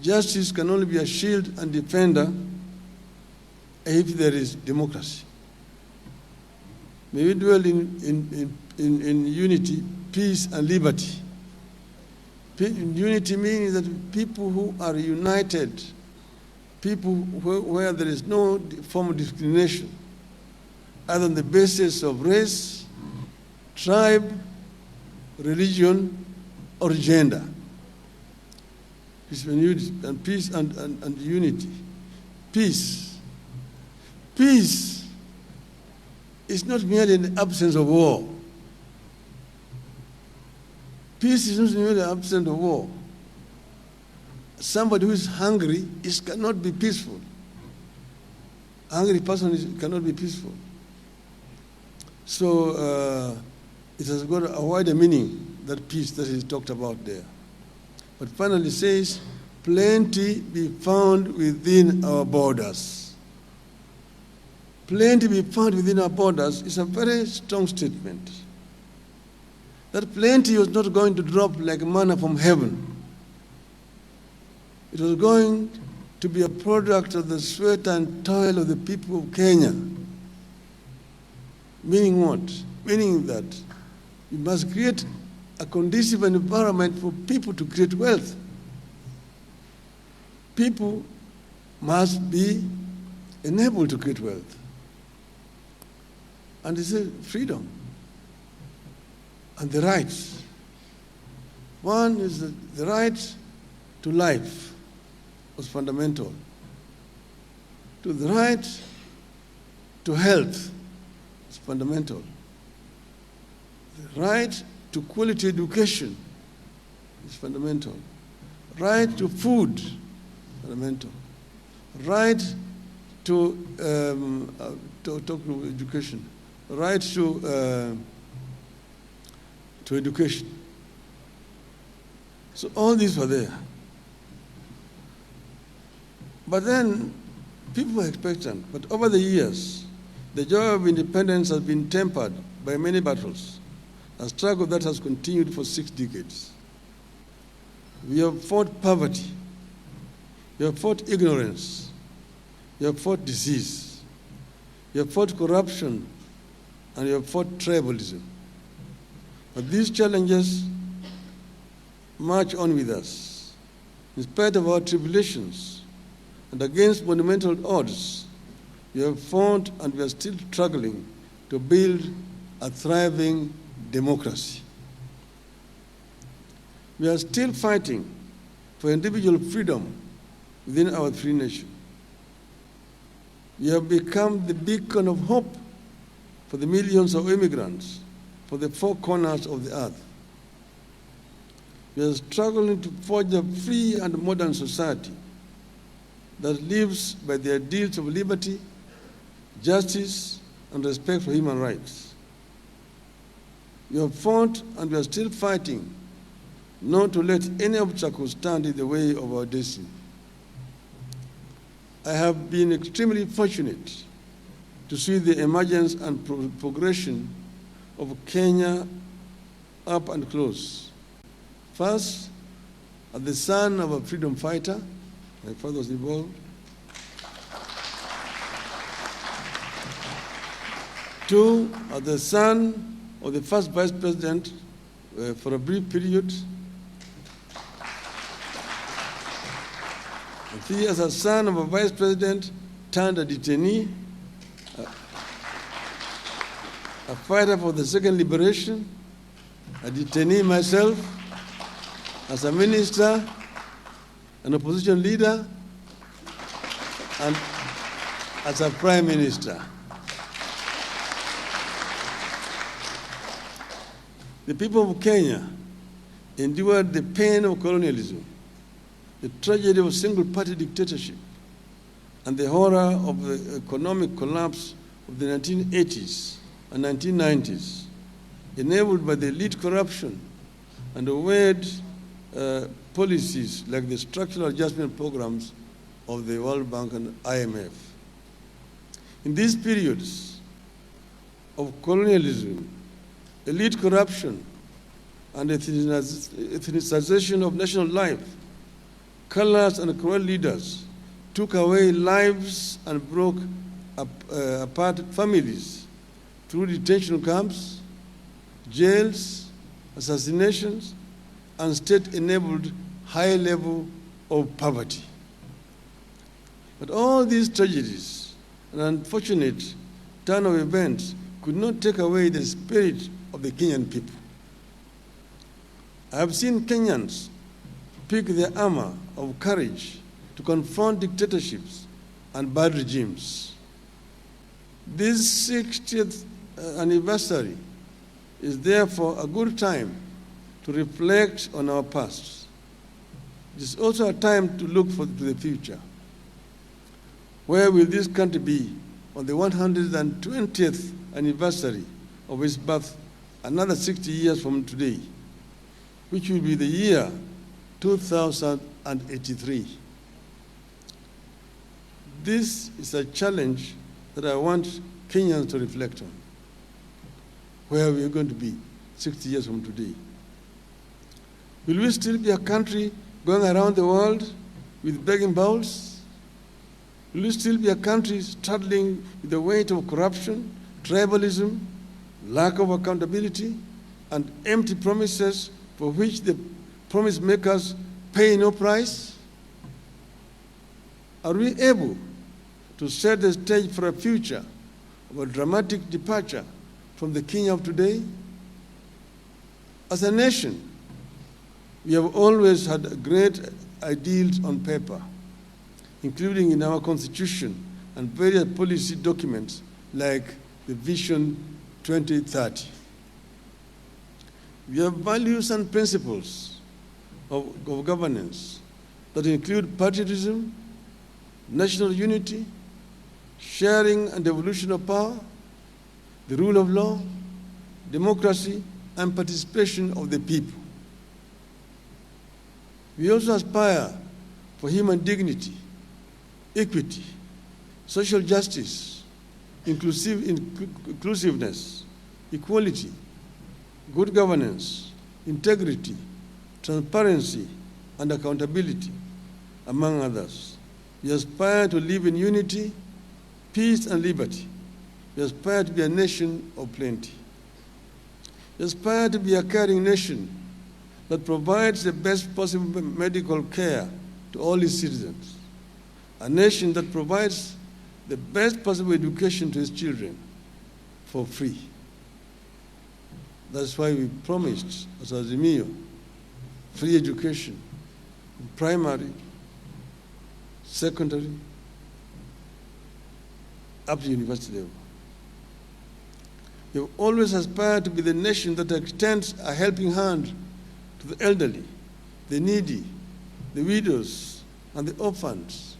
justice can only be a shield and defender if there is democracy. May we dwell in unity, peace, and liberty. Unity means that people who are united, people where there is no form of discrimination, either on the basis of race, tribe, religion, or gender. Peace and unity, and peace and unity. Peace. Peace is not merely the absence of war. Peace is not merely the absence of war. Somebody who is hungry cannot be peaceful. A hungry person cannot be peaceful. So it has got a wider meaning, that peace that is talked about there. But finally it says, plenty be found within our borders. Plenty be found within our borders is a very strong statement. That plenty was not going to drop like manna from heaven. It was going to be a product of the sweat and toil of the people of Kenya. Meaning what? Meaning that we must create a conducive environment for people to create wealth. People must be enabled to create wealth. And they say freedom and the rights. One is the right to life was fundamental. To the right to health is fundamental. The right to quality education is fundamental. Right to food, fundamental. Right to talk to education. Right to education. So all these were there. But then people were expectant. But over the years, the joy of independence has been tempered by many battles, a struggle that has continued for 6 decades. We have fought poverty. We have fought ignorance. We have fought disease. We have fought corruption. And we have fought tribalism. But these challenges march on with us. In spite of our tribulations and against monumental odds, we have fought and we are still struggling to build a thriving democracy. We are still fighting for individual freedom within our free nation. We have become the beacon of hope for the millions of immigrants for the 4 corners of the earth. We are struggling to forge a free and modern society that lives by the ideals of liberty, justice, and respect for human rights. We have fought and we are still fighting not to let any obstacle stand in the way of our destiny. I have been extremely fortunate to see the emergence and progression of Kenya up and close. First, as the son of a freedom fighter, my father was involved. 2, as the son of the first vice president for a brief period. And 3, as a son of a vice president turned a detainee, a fighter for the second liberation, a detainee myself, as a minister, an opposition leader, and as a prime minister. The people of Kenya endured the pain of colonialism, the tragedy of single-party dictatorship, and the horror of the economic collapse of the 1980s and 1990s, enabled by the elite corruption and the weird policies like the structural adjustment programs of the World Bank and IMF. In these periods of colonialism, elite corruption, and ethnicization of national life, callous and cruel leaders took away lives and broke apart families through detention camps, jails, assassinations, and state-enabled high level of poverty. But all these tragedies and unfortunate turn of events could not take away the spirit of the Kenyan people. I have seen Kenyans pick their armor of courage to confront dictatorships and bad regimes. This 60th anniversary is therefore a good time to reflect on our past. It is also a time to look to the future. Where will this country be on the 120th anniversary of its birth, another 60 years from today, which will be the year 2083? This is a challenge that I want Kenyans to reflect on. Where we are going to be 60 years from today. Will we still be a country going around the world with begging bowls? Will we still be a country struggling with the weight of corruption, tribalism, lack of accountability, and empty promises for which the promise makers pay no price? Are we able to set the stage for a future of a dramatic departure from the Kenya of today? As a nation, we have always had great ideals on paper, including in our constitution and various policy documents like the Vision 2030. We have values and principles of governance that include patriotism, national unity, sharing and devolution of power, the rule of law, democracy, and participation of the people. We also aspire for human dignity, equity, social justice, inclusiveness, equality, good governance, integrity, transparency, and accountability, among others. We aspire to live in unity, peace, and liberty. We aspire to be a nation of plenty. We aspire to be a caring nation that provides the best possible medical care to all its citizens. A nation that provides the best possible education to its children for free. That's why we promised, as Azimio, free education in primary, secondary, up to university level. We have always aspired to be the nation that extends a helping hand to the elderly, the needy, the widows, and the orphans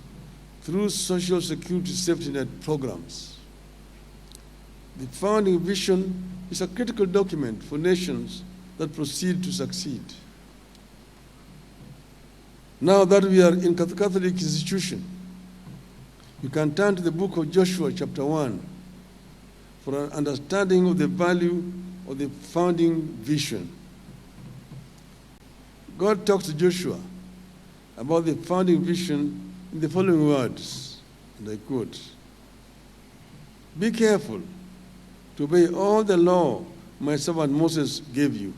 through social security safety net programs. The founding vision is a critical document for nations that proceed to succeed. Now that we are in Catholic institution, you can turn to the book of Joshua, chapter 1, for an understanding of the value of the founding vision. God talks to Joshua about the founding vision in the following words, and I quote, "Be careful to obey all the law my servant Moses gave you.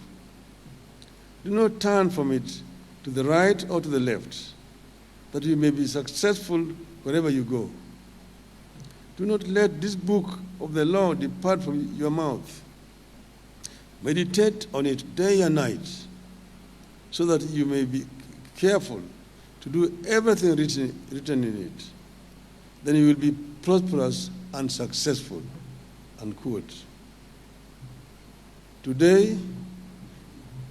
Do not turn from it to the right or to the left, that you may be successful wherever you go. Do not let this book of the law depart from your mouth. Meditate on it day and night, so that you may be careful to do everything written in it. Then you will be prosperous and successful." Unquote. Today,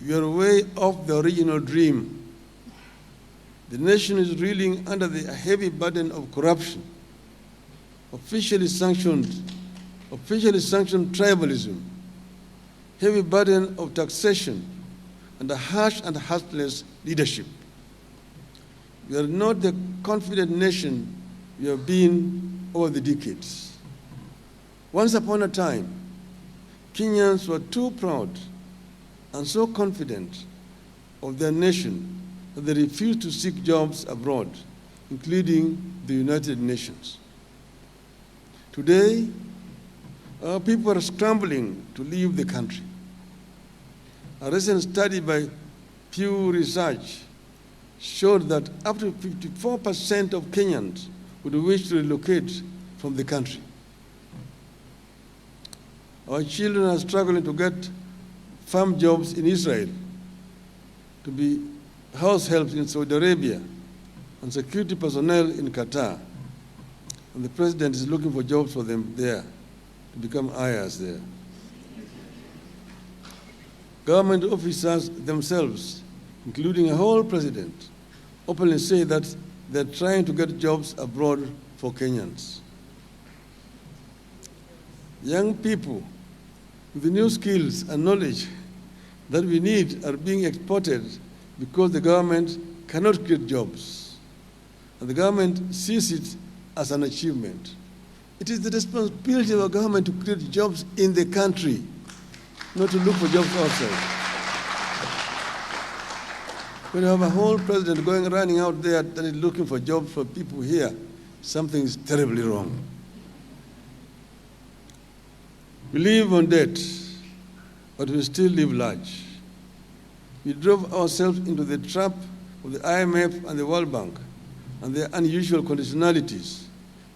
we are way off the original dream. The nation is reeling under the heavy burden of corruption, officially sanctioned tribalism, heavy burden of taxation, and a harsh and heartless leadership. We are not the confident nation we have been over the decades. Once upon a time, Kenyans were too proud and so confident of their nation that they refuse to seek jobs abroad, including the United Nations. Today, our people are scrambling to leave the country. A recent study by Pew Research showed that up to 54% of Kenyans would wish to relocate from the country. Our children are struggling to get farm jobs in Israel, to be house helps in Saudi Arabia, and security personnel in Qatar. And the president is looking for jobs for them there, to become ayahs there. Government officers themselves, including a whole president, openly say that they're trying to get jobs abroad for Kenyans. Young people with the new skills and knowledge that we need are being exported because the government cannot create jobs. And the government sees it as an achievement. It is the responsibility of our government to create jobs in the country, not to look for jobs outside. When you have a whole president running out there and is looking for jobs for people here, something is terribly wrong. We live on debt, but we still live large. We drove ourselves into the trap of the IMF and the World Bank and their unusual conditionalities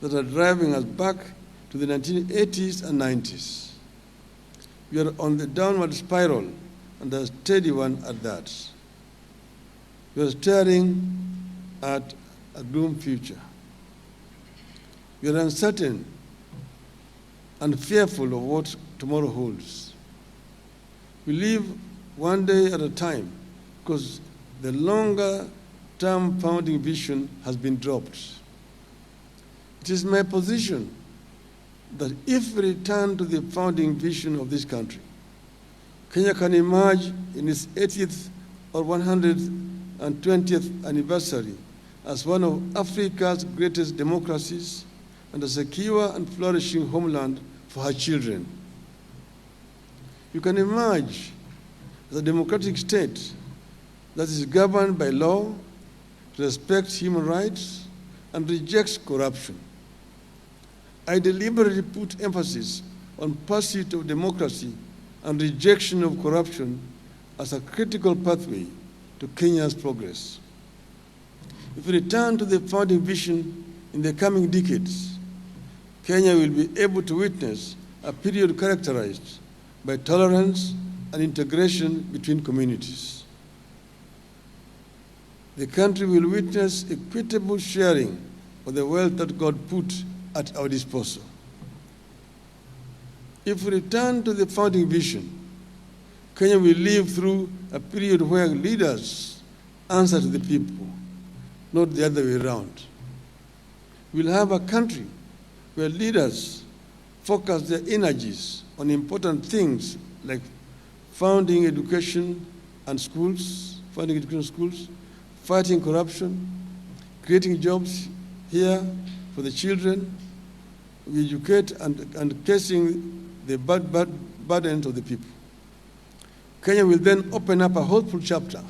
that are driving us back to the 1980s and 90s. We are on the downward spiral, and a steady one at that. We are staring at a doomed future. We are uncertain and fearful of what tomorrow holds. We live one day at a time because the longer-term founding vision has been dropped. It is my position that if we return to the founding vision of this country, Kenya can emerge in its 80th or 120th anniversary as one of Africa's greatest democracies and a secure and flourishing homeland for her children. You can emerge as a democratic state that is governed by law, respects human rights, and rejects corruption. I deliberately put emphasis on pursuit of democracy and rejection of corruption as a critical pathway to Kenya's progress. If we return to the founding vision in the coming decades, Kenya will be able to witness a period characterized by tolerance and integration between communities. The country will witness equitable sharing of the wealth that God put at our disposal. If we return to the founding vision, Kenya will live through a period where leaders answer to the people, not the other way around. We'll have a country where leaders focus their energies on important things like funding education schools, fighting corruption, creating jobs here for the children. We educate and casing the burdens of the people. Kenya will then open up a hopeful chapter